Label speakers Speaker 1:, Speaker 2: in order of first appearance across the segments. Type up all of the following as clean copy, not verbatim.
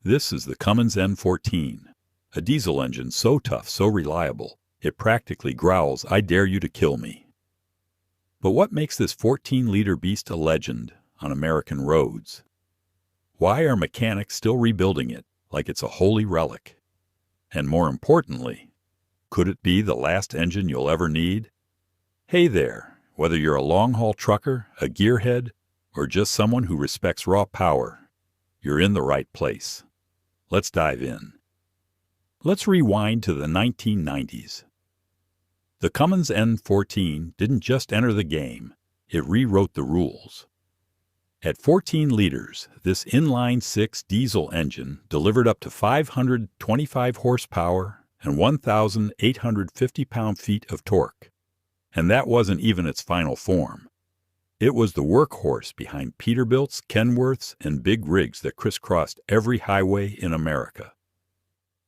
Speaker 1: This is the Cummins N14, a diesel engine so tough, so reliable, it practically growls, "I dare you to kill me." But what makes this 14-liter beast a legend on American roads? Why are mechanics still rebuilding it like it's a holy relic? And more importantly, could it be the last engine you'll ever need? Hey there, whether you're a long-haul trucker, a gearhead, or just someone who respects raw power, you're in the right place. Let's dive in. Let's rewind to the 1990s. The Cummins N14 didn't just enter the game, it rewrote the rules. At 14 liters, this inline-six diesel engine delivered up to 525 horsepower and 1,850 pound-feet of torque. And that wasn't even its final form. It was the workhorse behind Peterbilts, Kenworths, and big rigs that crisscrossed every highway in America.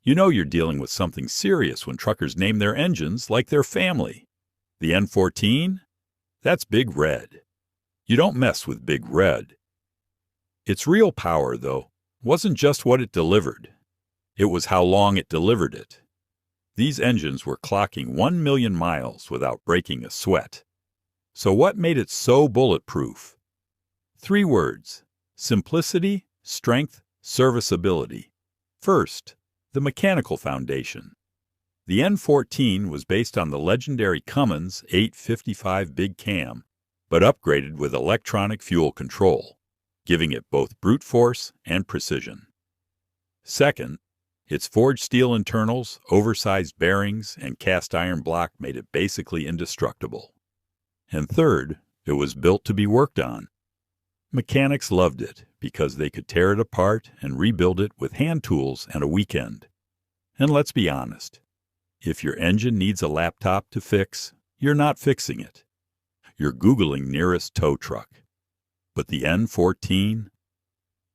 Speaker 1: You know you're dealing with something serious when truckers name their engines like their family. The N14? That's Big Red. You don't mess with Big Red. Its real power, though, wasn't just what it delivered. It was how long it delivered it. These engines were clocking 1 million miles without breaking a sweat. So what made it so bulletproof? 3 words: simplicity, strength, serviceability. First, the mechanical foundation. The N14 was based on the legendary Cummins 855 Big Cam, but upgraded with electronic fuel control, giving it both brute force and precision. Second, its forged steel internals, oversized bearings, and cast iron block made it basically indestructible. And third, it was built to be worked on. Mechanics loved it because they could tear it apart and rebuild it with hand tools and a weekend. And let's be honest, if your engine needs a laptop to fix, you're not fixing it. You're Googling nearest tow truck. But the N14?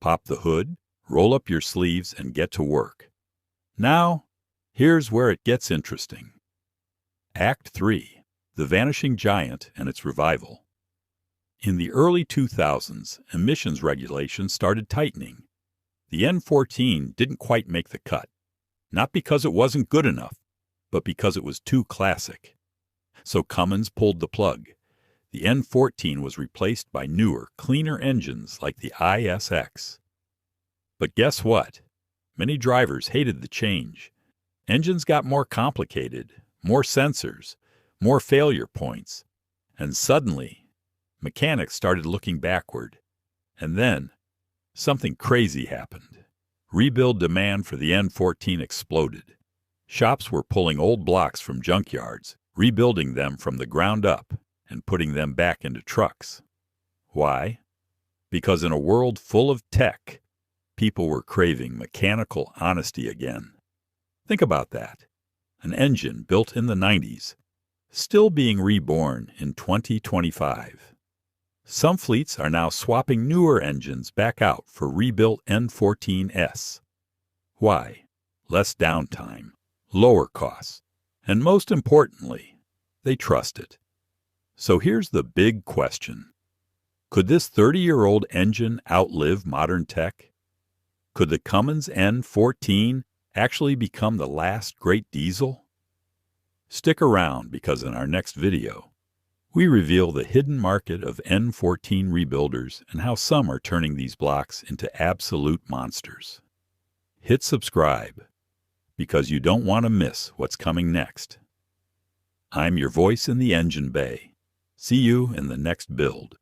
Speaker 1: Pop the hood, roll up your sleeves, and get to work. Now, here's where it gets interesting. Act 3. The Vanishing Giant and its Revival. In the early 2000s, emissions regulations started tightening. The N14 didn't quite make the cut, not because it wasn't good enough, but because it was too classic. So Cummins pulled the plug. The N14 was replaced by newer, cleaner engines like the ISX. But guess what? Many drivers hated the change. Engines got more complicated, more sensors, more failure points, and suddenly, mechanics started looking backward. And then, something crazy happened. Rebuild demand for the N14 exploded. Shops were pulling old blocks from junkyards, rebuilding them from the ground up, and putting them back into trucks. Why? Because in a world full of tech, people were craving mechanical honesty again. Think about that. An engine built in the 90s, still being reborn in 2025. Some fleets are now swapping newer engines back out for rebuilt N14s. Why? Less downtime, lower costs, and most importantly, they trust it. So here's the big question. Could this 30-year-old engine outlive modern tech? Could the Cummins N14 actually become the last great diesel? Stick around because in our next video, we reveal the hidden market of N14 rebuilders and how some are turning these blocks into absolute monsters. Hit subscribe because you don't want to miss what's coming next. I'm your voice in the engine bay. See you in the next build.